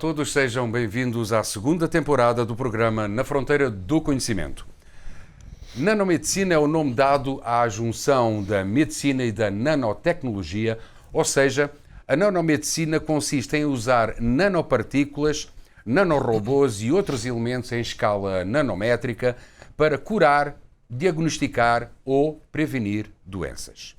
Olá a todos, sejam bem-vindos à segunda temporada do programa Na Fronteira do Conhecimento. Nanomedicina é o nome dado à junção da medicina e da nanotecnologia, ou seja, a nanomedicina consiste em usar nanopartículas, nanorobôs e outros elementos em escala nanométrica para curar, diagnosticar ou prevenir doenças.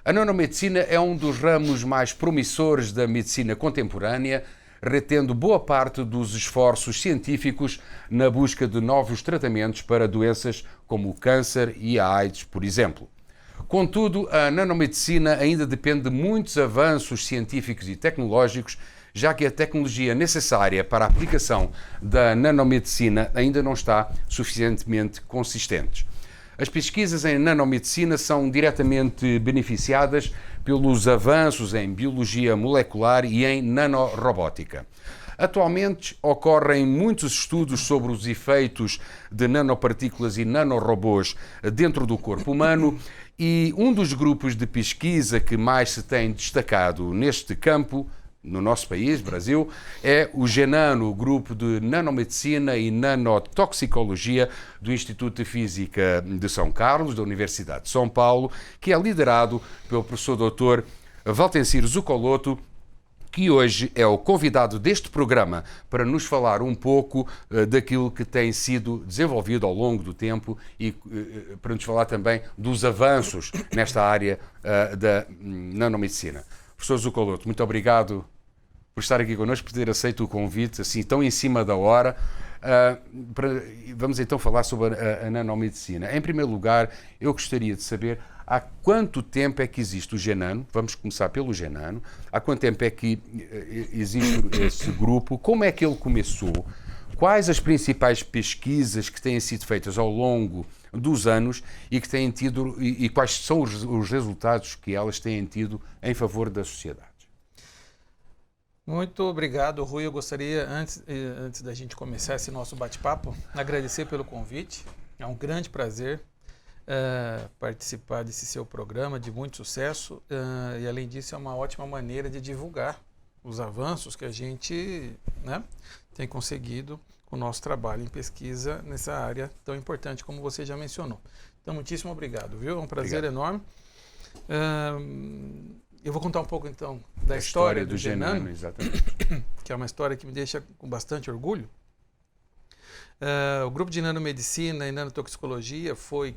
A nanomedicina é um dos ramos mais promissores da medicina contemporânea, retendo boa parte dos esforços científicos na busca de novos tratamentos para doenças como o câncer e a AIDS, por exemplo. Contudo, a nanomedicina ainda depende de muitos avanços científicos e tecnológicos, já que a tecnologia necessária para a aplicação da nanomedicina ainda não está suficientemente consistente. As pesquisas em nanomedicina são diretamente beneficiadas pelos avanços em biologia molecular e em nanorobótica. Atualmente ocorrem muitos estudos sobre os efeitos de nanopartículas e nanorobôs dentro do corpo humano e um dos grupos de pesquisa que mais se tem destacado neste campo no nosso país, Brasil, é o GENANO, o Grupo de Nanomedicina e Nanotoxicologia do Instituto de Física de São Carlos, da Universidade de São Paulo, que é liderado pelo professor Dr. Valtencir Zucolotto, que hoje é o convidado deste programa para nos falar um pouco daquilo que tem sido desenvolvido ao longo do tempo e para nos falar também dos avanços nesta área da nanomedicina. Professor Zucolotto, muito obrigado por estar aqui connosco, por ter aceito o convite, assim, tão em cima da hora. Vamos então falar sobre a nanomedicina. Em primeiro lugar, eu gostaria de saber há quanto tempo é que existe o GENANO, vamos começar pelo GENANO, há quanto tempo é que existe esse grupo, como é que ele começou, quais as principais pesquisas que têm sido feitas ao longo dos anos e que têm tido e quais são os resultados que elas têm tido em favor da sociedade. Muito obrigado, Rui. Eu gostaria, antes da gente começar esse nosso bate-papo, agradecer pelo convite. É um grande prazer participar desse seu programa, de muito sucesso, e além disso é uma ótima maneira de divulgar os avanços que a gente, né, tem conseguido com o nosso trabalho em pesquisa nessa área tão importante como você já mencionou. Então, muitíssimo obrigado, viu? É um prazer enorme. Eu vou contar um pouco, então, da história do GENANO, exatamente, que é uma história que me deixa com bastante orgulho. O grupo de nanomedicina e nanotoxicologia foi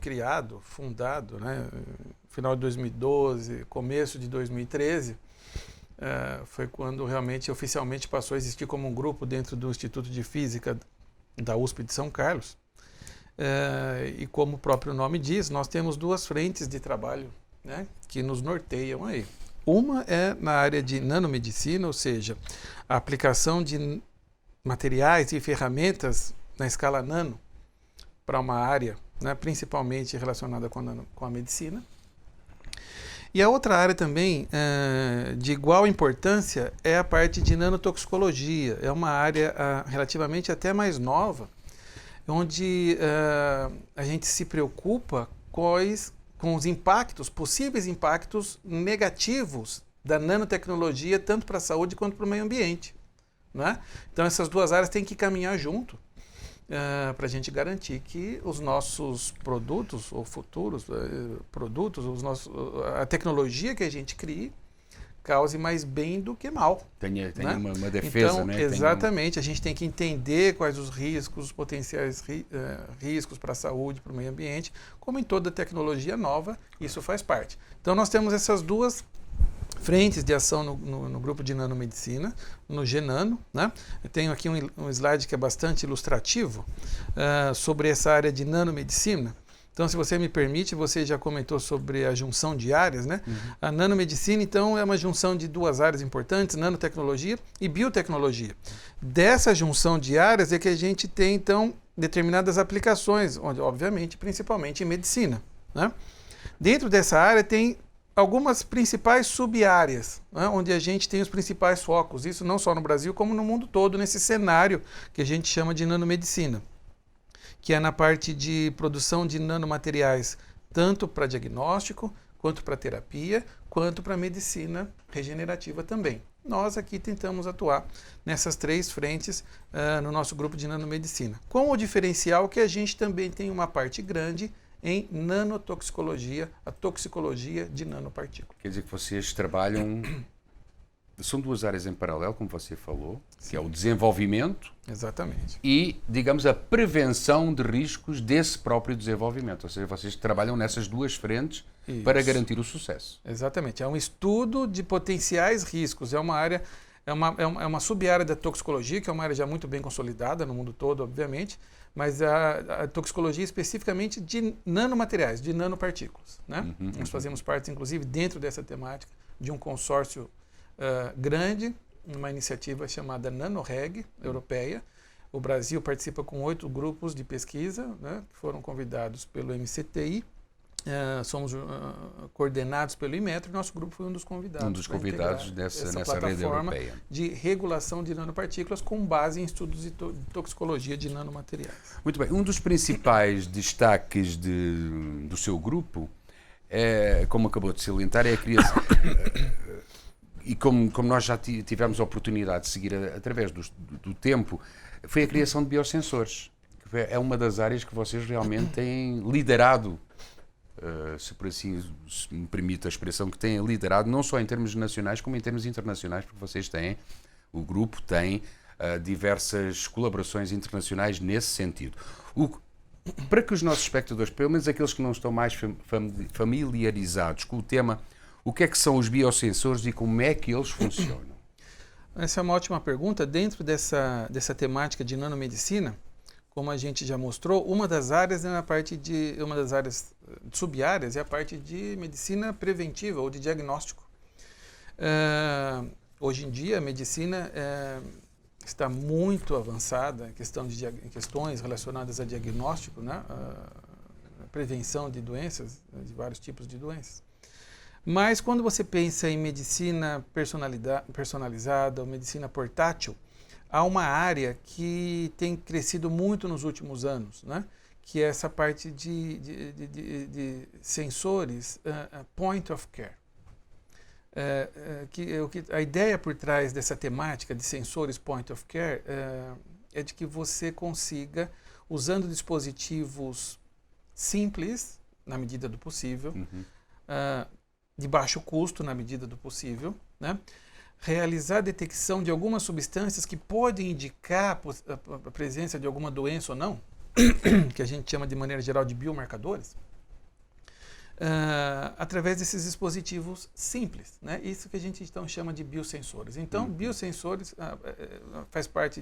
fundado, né, no final de 2012, começo de 2013, foi quando realmente, oficialmente, passou a existir como um grupo dentro do Instituto de Física da USP de São Carlos. E como o próprio nome diz, nós temos duas frentes de trabalho, né, que nos norteiam aí. Uma é na área de nanomedicina, ou seja, a aplicação de materiais e ferramentas na escala nano para uma área, né, principalmente relacionada com a medicina. E a outra área também, de igual importância, é a parte de nanotoxicologia. É uma área relativamente até mais nova, onde a gente se preocupa com os impactos, possíveis impactos negativos da nanotecnologia, tanto para a saúde quanto para o meio ambiente, né? Então essas duas áreas têm que caminhar junto para a gente garantir que os nossos produtos ou futuros produtos, a tecnologia que a gente crie, cause mais bem do que mal. Tem né? uma defesa, então, né? Exatamente, a gente tem que entender quais os riscos, os potenciais riscos para a saúde, para o meio ambiente, como em toda tecnologia nova, isso faz parte. Então nós temos essas duas frentes de ação no grupo de nanomedicina, no GENANO, né? Eu tenho aqui um slide que é bastante ilustrativo sobre essa área de nanomedicina. Então, se você me permite, você já comentou sobre a junção de áreas, né? Uhum. A nanomedicina, então, é uma junção de duas áreas importantes, nanotecnologia e biotecnologia. Dessa junção de áreas é que a gente tem, então, determinadas aplicações, onde, obviamente, principalmente em medicina, né? Dentro dessa área tem algumas principais sub-áreas, né? Onde a gente tem os principais focos, isso não só no Brasil, como no mundo todo, nesse cenário que a gente chama de nanomedicina, que é na parte de produção de nanomateriais, tanto para diagnóstico, quanto para terapia, quanto para medicina regenerativa também. Nós aqui tentamos atuar nessas 3 frentes no nosso grupo de nanomedicina. Com o diferencial que a gente também tem uma parte grande em nanotoxicologia, a toxicologia de nanopartículas. Quer dizer que vocês trabalham... São 2 áreas em paralelo, como você falou, Sim. que é o desenvolvimento Exatamente. E, digamos, a prevenção de riscos desse próprio desenvolvimento. Ou seja, vocês trabalham nessas 2 frentes Isso. para garantir o sucesso. Exatamente. É um estudo de potenciais riscos. É uma área, é uma sub-área da toxicologia, que é uma área já muito bem consolidada no mundo todo, obviamente, mas a toxicologia especificamente de nanomateriais, de nanopartículas. Né? Nós fazemos parte, inclusive, dentro dessa temática, de um consórcio grande, uma iniciativa chamada NanoReg, europeia. O Brasil participa com 8 grupos de pesquisa, né, que foram convidados pelo MCTI. Somos coordenados pelo Inmetro e nosso grupo foi um dos convidados. Um dos convidados nessa rede europeia. De regulação de nanopartículas com base em estudos de toxicologia de nanomateriais. Muito bem. Um dos principais destaques do seu grupo, como acabou de salientar, é a criação... E como nós já tivemos a oportunidade de seguir através do tempo, foi a criação de biosensores. É uma das áreas que vocês realmente têm liderado, se por assim se me permite a expressão, que têm liderado não só em termos nacionais como em termos internacionais, porque vocês têm, o grupo tem diversas colaborações internacionais nesse sentido. Para que os nossos espectadores, pelo menos aqueles que não estão mais familiarizados com o tema, o que é que são os biosensores e como é que eles funcionam? Essa é uma ótima pergunta. Dentro dessa temática de nanomedicina, como a gente já mostrou, uma das áreas uma das áreas sub-áreas é a parte de medicina preventiva ou de diagnóstico. Hoje em dia a medicina está muito avançada em questões relacionadas a diagnóstico, né? A prevenção de doenças, de vários tipos de doenças. Mas quando você pensa em medicina personalizada ou medicina portátil, há uma área que tem crescido muito nos últimos anos, né? Que é essa parte de sensores point of care. A ideia por trás dessa temática de sensores point of care é de que você consiga, usando dispositivos simples, na medida do possível, de baixo custo, na medida do possível, né? Realizar a detecção de algumas substâncias que podem indicar a presença de alguma doença ou não, que a gente chama de maneira geral de biomarcadores, através desses dispositivos simples, né? Isso que a gente então chama de biosensores. Então, biosensores faz parte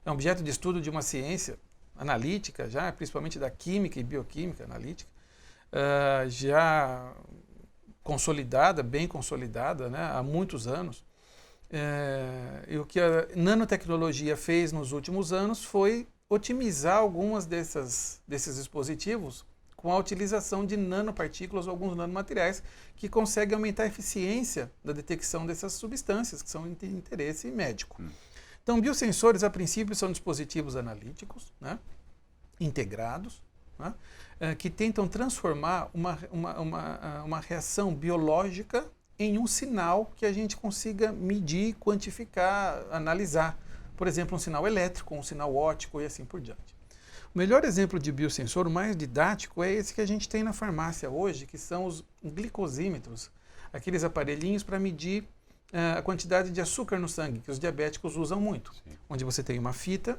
é um objeto de estudo de uma ciência analítica, já principalmente da química e bioquímica analítica, já consolidada, bem consolidada, né, há muitos anos. E o que a nanotecnologia fez nos últimos anos foi otimizar algumas desses dispositivos com a utilização de nanopartículas ou alguns nanomateriais que conseguem aumentar a eficiência da detecção dessas substâncias que são de interesse médico. Então, biosensores, a princípio, são dispositivos analíticos, né, integrados, né, que tentam transformar uma reação biológica em um sinal que a gente consiga medir, quantificar, analisar. Por exemplo, um sinal elétrico, um sinal óptico e assim por diante. O melhor exemplo de biosensor, o mais didático, é esse que a gente tem na farmácia hoje, que são os glicosímetros, aqueles aparelhinhos para medir a quantidade de açúcar no sangue, que os diabéticos usam muito. Sim. Onde você tem uma fita,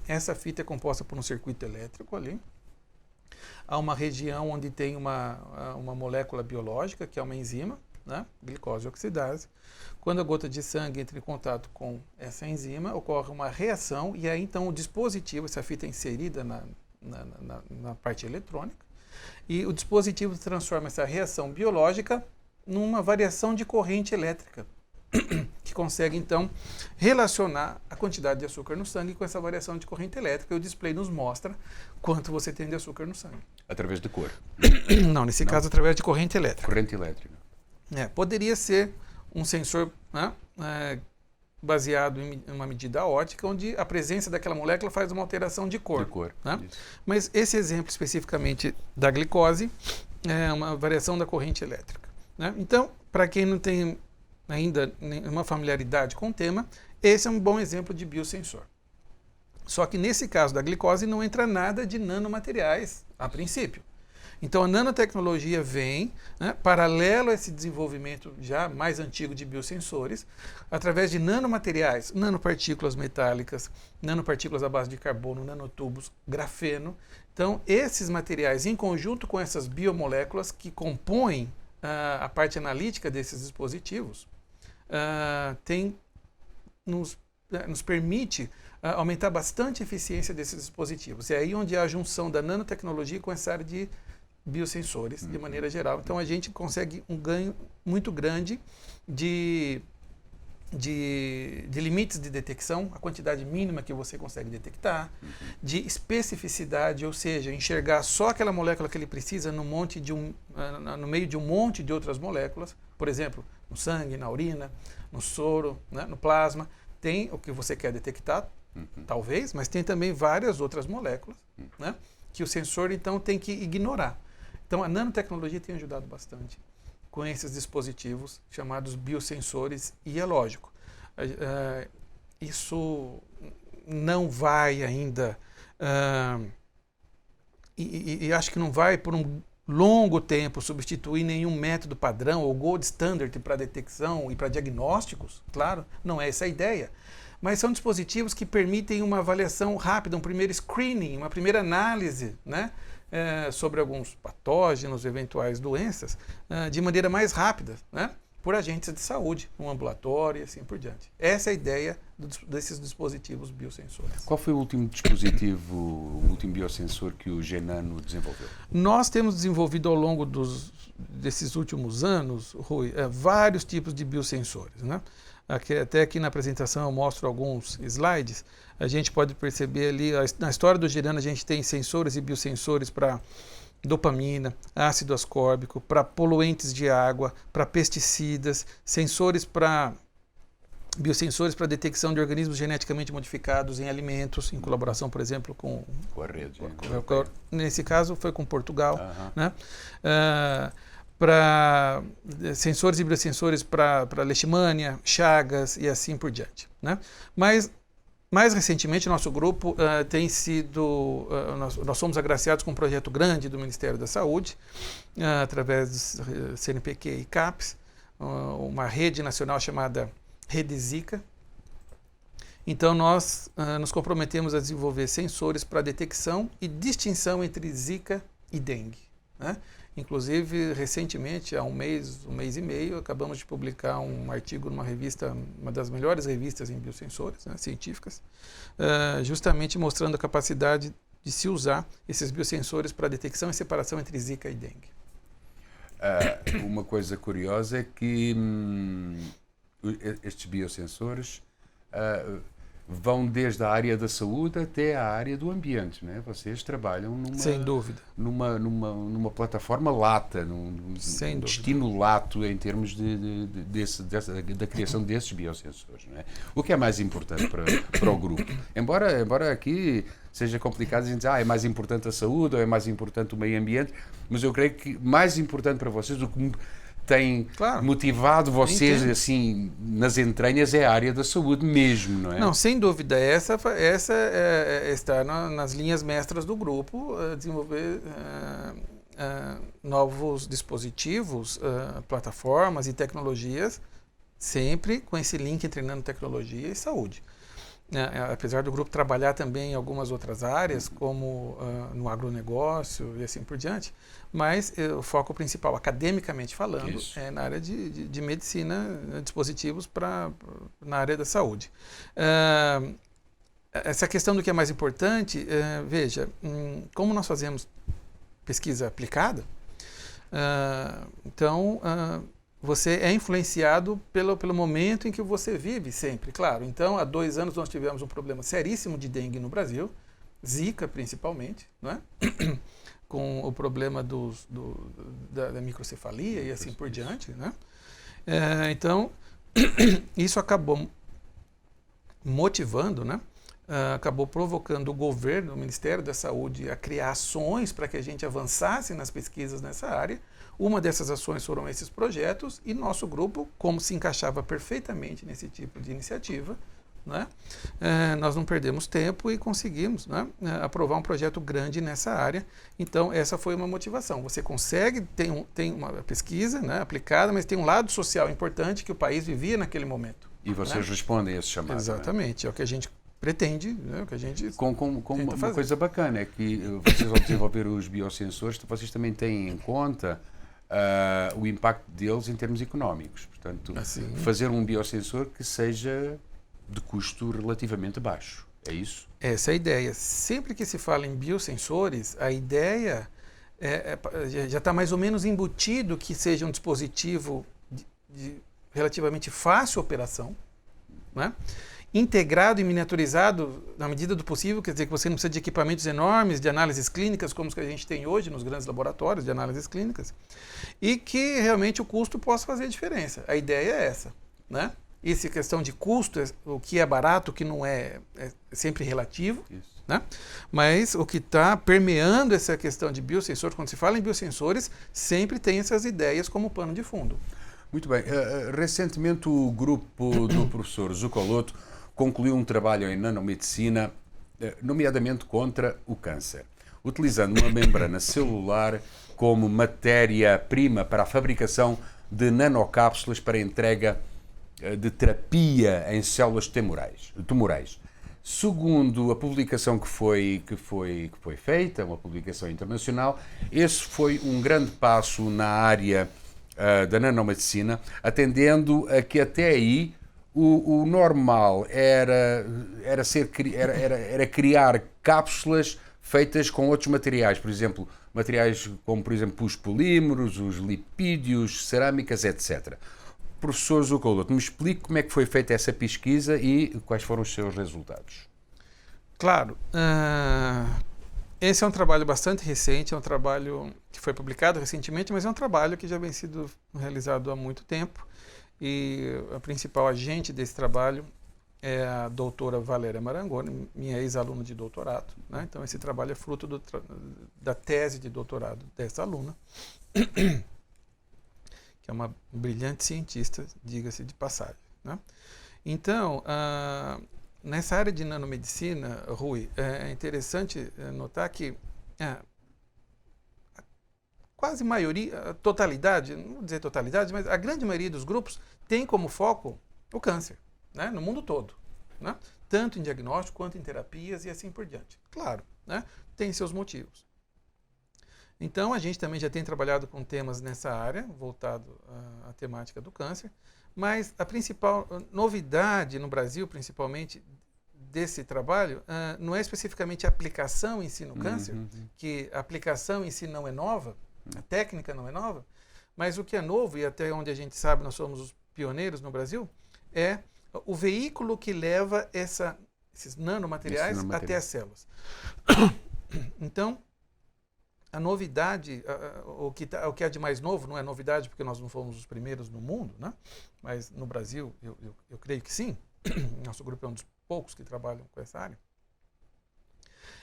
essa fita é composta por um circuito elétrico ali. Há uma região onde tem uma molécula biológica, que é uma enzima, né? Glicose oxidase. Quando a gota de sangue entra em contato com essa enzima, ocorre uma reação e aí então o dispositivo, essa fita é inserida na parte eletrônica, e o dispositivo transforma essa reação biológica numa variação de corrente elétrica, que consegue então relacionar a quantidade de açúcar no sangue com essa variação de corrente elétrica, e o display nos mostra quanto você tem de açúcar no sangue. Através de cor? Não, nesse caso através de corrente elétrica. Corrente elétrica. Poderia ser um sensor, né, baseado em uma medida óptica, onde a presença daquela molécula faz uma alteração de cor. Né? Mas esse exemplo especificamente da glicose é uma variação da corrente elétrica. Né? Então, para quem não tem ainda nenhuma familiaridade com o tema, esse é um bom exemplo de biosensor. Só que nesse caso da glicose não entra nada de nanomateriais a princípio. Então a nanotecnologia vem, né, paralelo a esse desenvolvimento já mais antigo de biosensores, através de nanomateriais, nanopartículas metálicas, nanopartículas à base de carbono, nanotubos, grafeno. Então esses materiais, em conjunto com essas biomoléculas que compõem a parte analítica desses dispositivos, nos permite aumentar bastante a eficiência desses dispositivos. É aí onde há a junção da nanotecnologia com essa área de biosensores, de maneira geral. Então a gente consegue um ganho muito grande de limites de detecção, a quantidade mínima que você consegue detectar, de especificidade, ou seja, enxergar só aquela molécula que ele precisa no meio de um monte de outras moléculas, por exemplo, no sangue, na urina, no soro, né, no plasma. Tem o que você quer detectar, talvez, mas tem também várias outras moléculas, né, que o sensor então tem que ignorar. Então a nanotecnologia tem ajudado bastante com esses dispositivos chamados biosensores, e é lógico, isso não vai ainda, e acho que não vai por um longo tempo substituir nenhum método padrão ou gold standard para detecção e para diagnósticos, claro, não é essa a ideia. Mas são dispositivos que permitem uma avaliação rápida, um primeiro screening, uma primeira análise, né, sobre alguns patógenos, eventuais doenças, de maneira mais rápida, né, por agentes de saúde, no ambulatório e assim por diante. Essa é a ideia desses dispositivos biosensores. Qual foi o último dispositivo, o último biosensor que o Genano desenvolveu? Nós temos desenvolvido ao longo desses últimos anos, Rui, vários tipos de biosensores, né? Até aqui na apresentação eu mostro alguns slides. A gente pode perceber ali, na história do Genano a gente tem sensores e biosensores para dopamina, ácido ascórbico, para poluentes de água, para pesticidas, biosensores para detecção de organismos geneticamente modificados em alimentos, em colaboração, por exemplo, com a rede. Nesse caso foi com Portugal, né? Para sensores e biosensores para leishmania, chagas e assim por diante, né? Mas mais recentemente nosso grupo tem sido, nós somos agraciados com um projeto grande do Ministério da Saúde, através do CNPq e CAPES, uma rede nacional chamada Rede Zika. Então nós nos comprometemos a desenvolver sensores para detecção e distinção entre Zika e dengue, né? Inclusive, recentemente, há um mês e meio, acabamos de publicar um artigo numa revista, uma das melhores revistas em biosensores, né, científicas, justamente mostrando a capacidade de se usar esses biosensores para detecção e separação entre Zika e dengue. Uma coisa curiosa é que estes biosensores vão desde a área da saúde até a área do ambiente, né? Vocês trabalham sem dúvida, numa plataforma lata, sem destino lato em termos da criação desses biosensores, não é? O que é mais importante para o grupo? Embora aqui seja complicado a gente dizer, é mais importante a saúde ou é mais importante o meio ambiente, mas eu creio que mais importante para vocês, o que tem motivado vocês assim nas entranhas é a área da saúde mesmo, não é? Não, sem dúvida. Essa está nas linhas mestras do grupo, desenvolver novos dispositivos, plataformas e tecnologias, sempre com esse link entre nanotecnologia e saúde. Apesar do grupo trabalhar também em algumas outras áreas, como no agronegócio e assim por diante, mas o foco principal, academicamente falando, é na área de medicina, dispositivos na área da saúde. Essa questão do que é mais importante, veja, como nós fazemos pesquisa aplicada, então você é influenciado pelo momento em que você vive sempre, claro. Então, há 2 anos nós tivemos um problema seríssimo de dengue no Brasil, Zika principalmente, não é? Com o problema da microcefalia e assim por diante, né? Então, isso acabou motivando, né, acabou provocando o governo, o Ministério da Saúde, a criar ações para que a gente avançasse nas pesquisas nessa área. Uma dessas ações foram esses projetos e nosso grupo, como se encaixava perfeitamente nesse tipo de iniciativa, né, nós não perdemos tempo e conseguimos, né, aprovar um projeto grande nessa área. Então, essa foi uma motivação. Você consegue, tem uma pesquisa, né, aplicada, mas tem um lado social importante que o país vivia naquele momento. E vocês, né, respondem a esse chamado. Exatamente, né? É o que a gente pretende, né, o que a gente uma coisa bacana é que vocês, ao desenvolver os biosensores, vocês também têm em conta o impacto deles em termos económicos. Portanto, fazer um biosensor que seja de custo relativamente baixo. É isso? Essa é a ideia. Sempre que se fala em biosensores, a ideia já está mais ou menos embutido que seja um dispositivo de relativamente fácil operação, né? Integrado e miniaturizado na medida do possível, quer dizer que você não precisa de equipamentos enormes de análises clínicas como os que a gente tem hoje nos grandes laboratórios de análises clínicas, e que realmente o custo possa fazer a diferença. A ideia é essa, né? Essa questão de custo, o que é barato, o que não é sempre relativo, né? Mas o que está permeando essa questão de biosensor, quando se fala em biosensores, sempre tem essas ideias como pano de fundo. Muito bem. Recentemente o grupo do professor Zucoloto concluiu um trabalho em nanomedicina, nomeadamente contra o câncer, utilizando uma membrana celular como matéria-prima para a fabricação de nanocápsulas para entrega de terapia em células tumorais. Segundo a publicação que foi feita, uma publicação internacional, esse foi um grande passo na área da nanomedicina, atendendo a que até aí o normal era criar cápsulas feitas com outros materiais, por exemplo, materiais como, por exemplo, os polímeros, os lipídios, cerâmicas, etc. Professor Zucoloto, me explique como é que foi feita essa pesquisa e quais foram os seus resultados. Claro. Esse é um trabalho bastante recente, é um trabalho que foi publicado recentemente, mas é um trabalho que já vem sido realizado há muito tempo. E a principal agente desse trabalho é a doutora Valéria Marangoni, minha ex-aluna de doutorado, né? Então, esse trabalho é fruto da tese de doutorado dessa aluna, que é uma brilhante cientista, diga-se de passagem, né? Então, nessa área de nanomedicina, Rui, é interessante notar que quase maioria, a totalidade, não vou dizer totalidade, mas a grande maioria dos grupos tem como foco o câncer, né? No mundo todo, né? Tanto em diagnóstico quanto em terapias e assim por diante. Claro, né? Tem seus motivos. Então, a gente também já tem trabalhado com temas nessa área, voltado à temática do câncer, mas a principal novidade no Brasil, principalmente, desse trabalho, não é especificamente a aplicação em si no câncer, que a aplicação em si não é nova, a técnica não é nova, mas o que é novo, e até onde a gente sabe nós somos os pioneiros no Brasil, é o veículo que leva esses nanomateriais até as células. Então, a novidade, o que é de mais novo, não é novidade porque nós não fomos os primeiros no mundo, né? Mas no Brasil eu creio que sim, nosso grupo é um dos poucos que trabalham com essa área,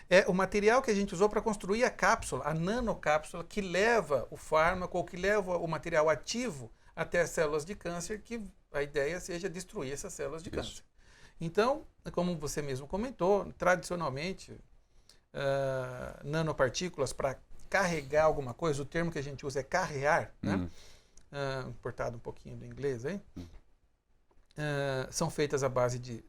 é o material que a gente usou para construir a cápsula, a nanocápsula que leva o fármaco ou que leva o material ativo até as células de câncer, que a ideia seja destruir essas células de câncer. Então, como você mesmo comentou, tradicionalmente, nanopartículas para carregar alguma coisa, o termo que a gente usa é carrear, né? Importado um pouquinho do inglês aí, são feitas à base de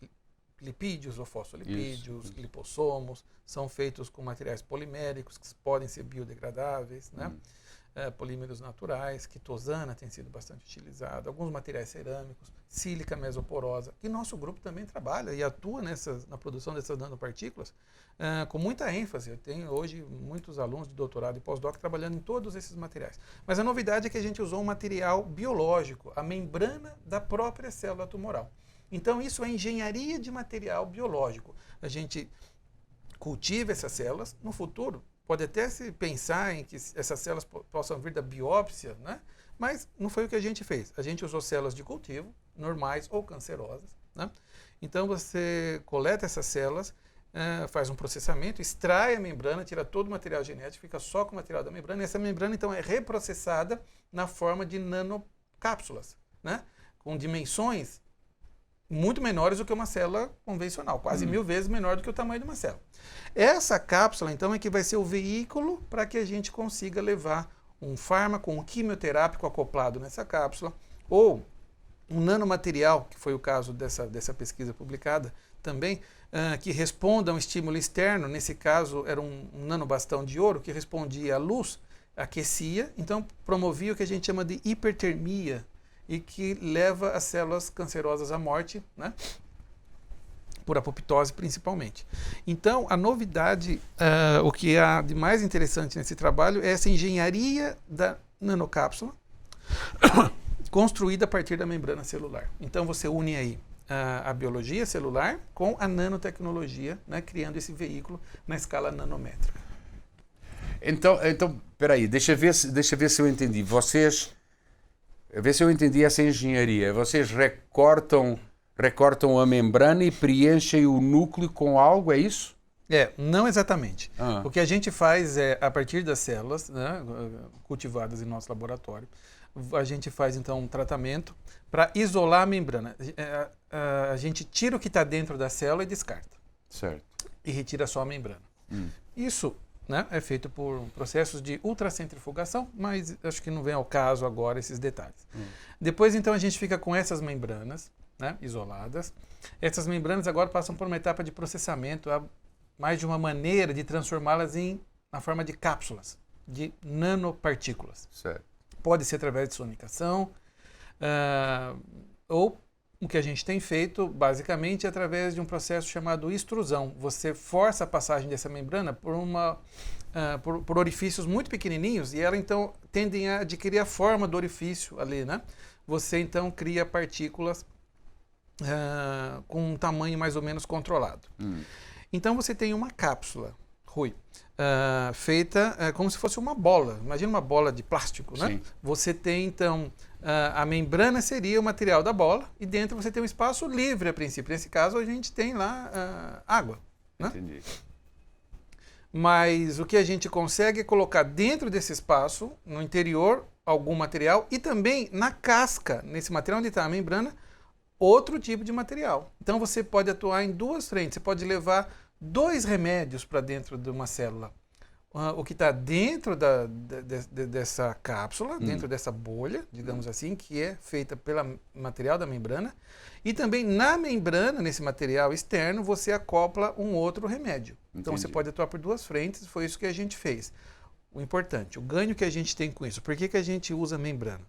lipídios ou fosfolipídios, lipossomos, são feitos com materiais poliméricos que podem ser biodegradáveis, né? Polímeros naturais, quitosana tem sido bastante utilizado, alguns materiais cerâmicos, sílica mesoporosa, que nosso grupo também trabalha e atua na produção dessas nanopartículas com muita ênfase. Eu tenho hoje muitos alunos de doutorado e pós-doc trabalhando em todos esses materiais. Mas a novidade é que a gente usou um material biológico, a membrana da própria célula tumoral. Então isso é engenharia de material biológico. A gente cultiva essas células, no futuro pode até se pensar em que essas células possam vir da biópsia, né? Mas não foi o que a gente fez. A gente usou células de cultivo, normais ou cancerosas, né? Então você coleta essas células faz um processamento, extrai a membrana, tira todo o material genético, fica só com o material da membrana, e essa membrana então é reprocessada na forma de nanocápsulas, né? Com dimensões muito menores do que uma célula convencional, quase 1000 vezes menor do que o tamanho de uma célula. Essa cápsula então é que vai ser o veículo para que a gente consiga levar um fármaco, um quimioterápico acoplado nessa cápsula, ou um nanomaterial, que foi o caso dessa pesquisa publicada também, que responda a um estímulo externo. Nesse caso era um nanobastão de ouro que respondia à luz, aquecia, então promovia o que a gente chama de hipertermia e que leva as células cancerosas à morte, né? Por apoptose principalmente. Então a novidade, o que há de mais interessante nesse trabalho é essa engenharia da nanocápsula construída a partir da membrana celular. Então você une aí a biologia celular com a nanotecnologia, né, criando esse veículo na escala nanométrica. Então, peraí, deixa ver se eu entendi. Ver se eu entendi essa engenharia. Vocês recortam a membrana e preenchem o núcleo com algo, é isso? Não exatamente. O que a gente faz é, a partir das células, né, cultivadas em nosso laboratório, a gente faz então um tratamento para isolar a membrana. A gente tira o que está dentro da célula e descarta. Certo. E retira só a membrana. Isso, né, é feito por processos de ultracentrifugação, mas acho que não vem ao caso agora esses detalhes. Depois então a gente fica com essas membranas, né, isoladas. Essas membranas agora passam por uma etapa de processamento, mais de uma maneira de transformá-las na forma de cápsulas, de nanopartículas. Certo. Pode ser através de sonicação, ou o que a gente tem feito, basicamente, é através de um processo chamado extrusão. Você força a passagem dessa membrana por orifícios muito pequenininhos, e ela, então, tendem a adquirir a forma do orifício ali, né? Você, então, cria partículas com um tamanho mais ou menos controlado. Então, você tem uma cápsula, Rui, feita como se fosse uma bola. Imagina uma bola de plástico, né? Sim. Você tem, então, a membrana seria o material da bola e dentro você tem um espaço livre, a princípio. Nesse caso, a gente tem lá água, né? Entendi. Mas o que a gente consegue é colocar dentro desse espaço, no interior, algum material e também na casca, nesse material onde está a membrana, outro tipo de material. Então, você pode atuar em duas frentes. Você pode levar 2 remédios para dentro de uma célula. O que está dentro dessa cápsula, dentro dessa bolha, digamos assim, que é feita pelo material da membrana. E também na membrana, nesse material externo, você acopla um outro remédio. Então você pode atuar por 2 frentes, foi isso que a gente fez. O importante, o ganho que a gente tem com isso. Por que a gente usa membrana?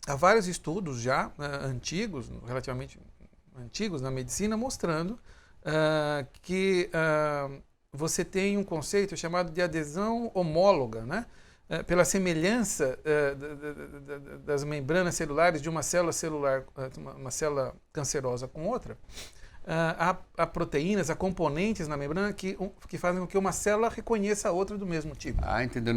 Há vários estudos já antigos, relativamente antigos na medicina, mostrando que você tem um conceito chamado de adesão homóloga, né? Pela semelhança das membranas celulares de uma célula celular, uma célula cancerosa com outra, há proteínas, há componentes na membrana que fazem com que uma célula reconheça a outra do mesmo tipo. Entendeu?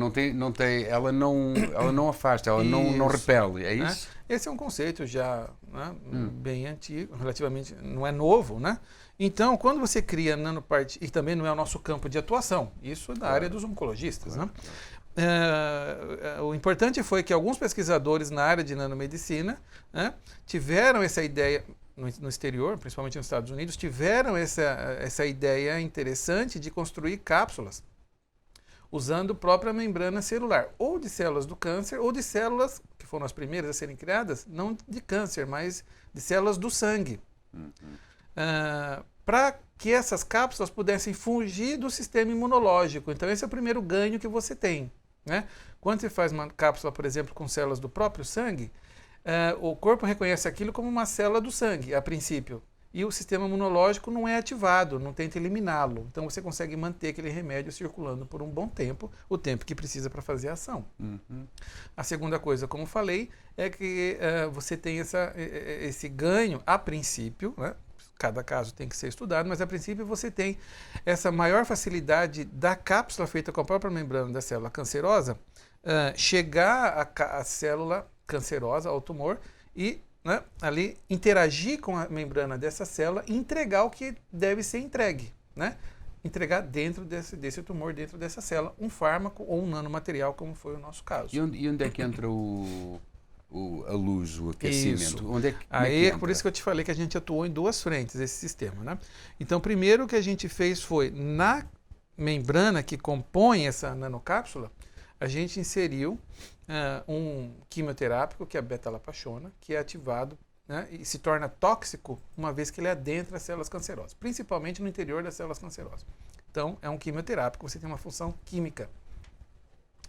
Ela não afasta, ela não repele, é isso? Esse é um conceito já, né, bem antigo, relativamente, não é novo, né? Então, quando você cria nanopartículas, e também não é o nosso campo de atuação, isso é da área dos oncologistas, né? O importante foi que alguns pesquisadores na área de nanomedicina, né, tiveram essa ideia no exterior, principalmente nos Estados Unidos, tiveram essa ideia interessante de construir cápsulas usando a própria membrana celular, ou de células do câncer, ou de células, que foram as primeiras a serem criadas, não de câncer, mas de células do sangue. Para que essas cápsulas pudessem fugir do sistema imunológico. Então esse é o primeiro ganho que você tem, né? Quando você faz uma cápsula, por exemplo, com células do próprio sangue, o corpo reconhece aquilo como uma célula do sangue, a princípio. E o sistema imunológico não é ativado, não tenta eliminá-lo. Então você consegue manter aquele remédio circulando por um bom tempo, o tempo que precisa para fazer a ação. A segunda coisa, como falei, é que você tem esse ganho, a princípio, né? Cada caso tem que ser estudado, mas a princípio você tem essa maior facilidade da cápsula feita com a própria membrana da célula cancerosa chegar à célula cancerosa, ao tumor, e né, ali interagir com a membrana dessa célula e entregar o que deve ser entregue, né? Entregar dentro desse tumor, dentro dessa célula, um fármaco ou um nanomaterial, como foi o nosso caso. E onde é que entra a luz, o aquecimento? Isso. Onde é que, Aí é por isso que eu te falei que a gente atuou em duas frentes, esse sistema, né? Então, primeiro o que a gente fez foi, na membrana que compõe essa nanocápsula, a gente inseriu um quimioterápico, que é a beta-lapachona, que é ativado, né, e se torna tóxico uma vez que ele adentra as células cancerosas, principalmente no interior das células cancerosas. Então, é um quimioterápico, você tem uma função química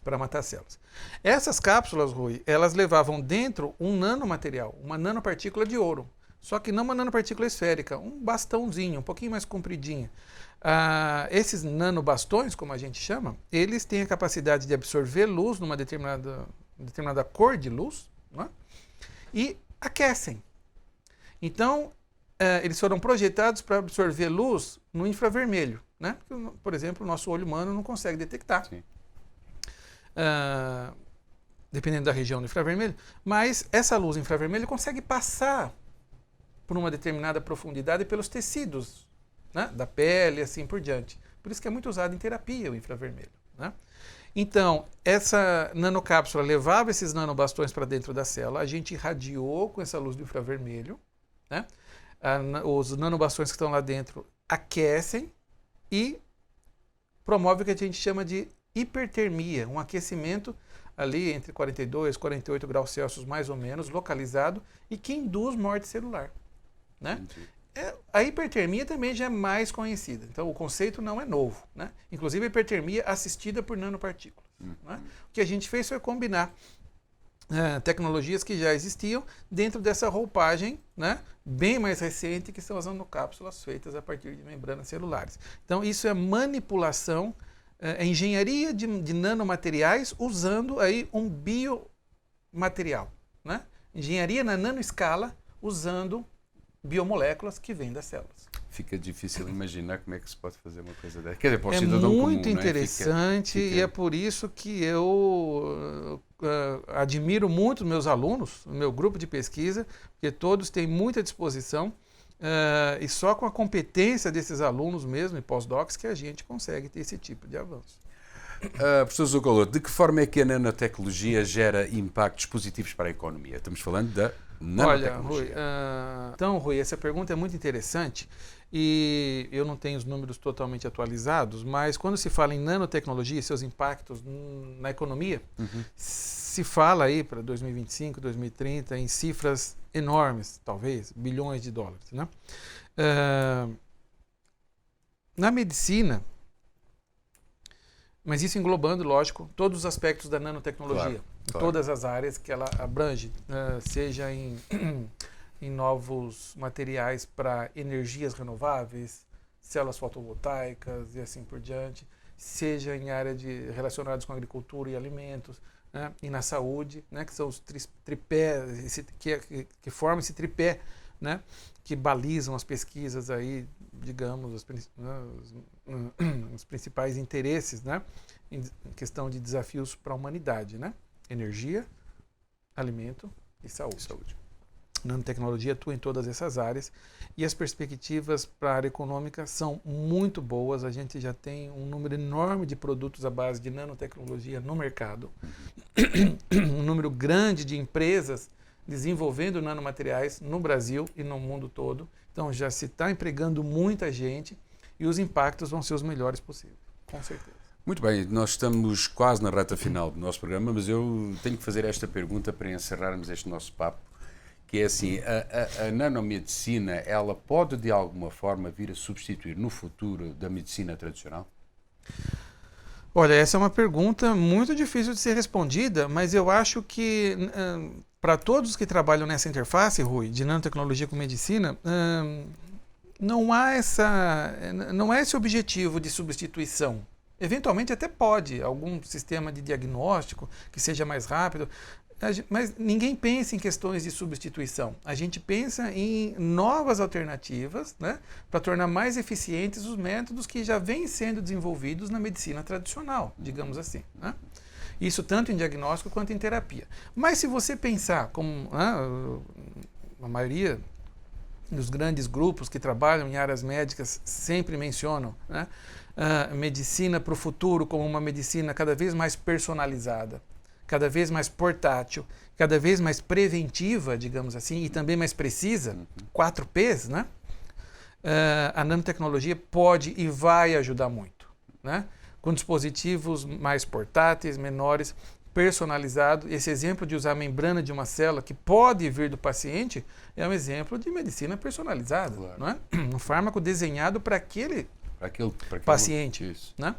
para matar células. Essas cápsulas, Rui, elas levavam dentro um nanomaterial, uma nanopartícula de ouro, só que não uma nanopartícula esférica, um bastãozinho, um pouquinho mais compridinho. Esses nanobastões, como a gente chama, eles têm a capacidade de absorver luz numa determinada cor de luz, né? E aquecem. Então, eles foram projetados para absorver luz no infravermelho, né? Por exemplo, o nosso olho humano não consegue detectar. Dependendo da região do infravermelho, mas essa luz infravermelho consegue passar por uma determinada profundidade pelos tecidos, né, da pele e assim por diante. Por isso que é muito usado em terapia o infravermelho, né? Então, essa nanocápsula levava esses nanobastões para dentro da célula, a gente irradiou com essa luz do infravermelho, né? Os nanobastões que estão lá dentro aquecem e promove o que a gente chama de hipertermia, um aquecimento ali entre 42 e 48 graus Celsius mais ou menos, localizado, e que induz morte celular, né? A hipertermia também já é mais conhecida, então o conceito não é novo, né? Inclusive a hipertermia assistida por nanopartículas, né? O que a gente fez foi combinar tecnologias que já existiam dentro dessa roupagem, né, bem mais recente, que são as nanocápsulas feitas a partir de membranas celulares. Então isso é manipulação, é engenharia de nanomateriais usando aí um biomaterial, né? Engenharia na nanoescala usando biomoléculas que vêm das células. Fica difícil imaginar como é que se pode fazer uma coisa dessa. Quer dizer, para o É cidadão muito comum, interessante, fica... e é por isso que eu admiro muito meus alunos, o meu grupo de pesquisa, porque todos têm muita disposição, e só com a competência desses alunos mesmo, e pós-docs, que a gente consegue ter esse tipo de avanço. Professor Zuccolor, de que forma é que a nanotecnologia gera impactos positivos para a economia? Estamos falando da nanotecnologia. Olha, Rui, essa pergunta é muito interessante e eu não tenho os números totalmente atualizados, mas quando se fala em nanotecnologia e seus impactos na economia, se fala aí para 2025, 2030 em cifras enormes, talvez, bilhões de dólares, né? Na medicina, mas isso englobando, lógico, todos os aspectos da nanotecnologia, claro. Todas as áreas que ela abrange, seja em novos materiais para energias renováveis, células fotovoltaicas e assim por diante, seja em área relacionadas com agricultura e alimentos, né, e na saúde, né, que são os tripés, que formam esse tripé, né, que balizam as pesquisas aí, digamos, os principais interesses, né, em questão de desafios para a humanidade, né? Energia, alimento e saúde. Nanotecnologia atua em todas essas áreas e as perspectivas para a área econômica são muito boas. A gente já tem um número enorme de produtos à base de nanotecnologia no mercado, um número grande de empresas desenvolvendo nanomateriais no Brasil e no mundo todo. Então já se está empregando muita gente e os impactos vão ser os melhores possíveis, com certeza. Muito bem, nós estamos quase na reta final do nosso programa, mas eu tenho que fazer esta pergunta para encerrarmos este nosso papo, que é assim, a nanomedicina, ela pode de alguma forma vir a substituir no futuro da medicina tradicional? Olha, essa é uma pergunta muito difícil de ser respondida, mas eu acho que para todos que trabalham nessa interface, Rui, de nanotecnologia com medicina, não é esse objetivo de substituição. Eventualmente até pode, algum sistema de diagnóstico que seja mais rápido, mas ninguém pensa em questões de substituição. A gente pensa em novas alternativas, né, para tornar mais eficientes os métodos que já vêm sendo desenvolvidos na medicina tradicional, digamos assim, né? Isso tanto em diagnóstico quanto em terapia. Mas se você pensar como a maioria dos grandes grupos que trabalham em áreas médicas sempre mencionam, né, a medicina para o futuro como uma medicina cada vez mais personalizada, cada vez mais portátil, cada vez mais preventiva, digamos assim, e também mais precisa, 4 Ps, né? A nanotecnologia pode e vai ajudar muito, né? Com dispositivos mais portáteis, menores, personalizados. Esse exemplo de usar a membrana de uma célula que pode vir do paciente é um exemplo de medicina personalizada, claro. Não é? Um fármaco desenhado para aquele paciente, isso. Né?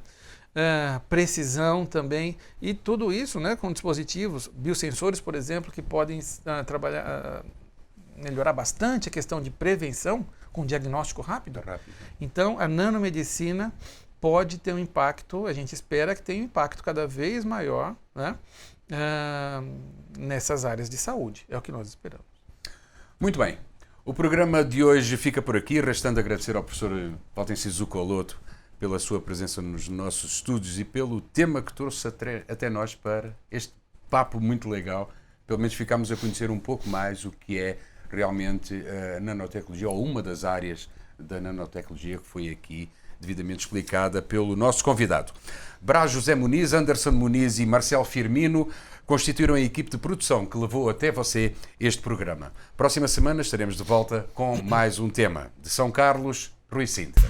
Precisão também, e tudo isso, né, com dispositivos, biosensores, por exemplo, que podem melhorar bastante a questão de prevenção com diagnóstico rápido. Então, a nanomedicina pode ter um impacto, a gente espera que tenha um impacto cada vez maior, né, nessas áreas de saúde. É o que nós esperamos. Muito bem. O programa de hoje fica por aqui, restando agradecer ao professor Valtencio Zuccoloto pela sua presença nos nossos estúdios e pelo tema que trouxe até nós para este papo muito legal. Pelo menos ficámos a conhecer um pouco mais o que é realmente a nanotecnologia, ou uma das áreas da nanotecnologia que foi aqui devidamente explicada pelo nosso convidado. Brás José Muniz, Anderson Muniz e Marcelo Firmino constituíram a equipe de produção que levou até você este programa. Próxima semana estaremos de volta com mais um tema. De São Carlos, Rui Sintra.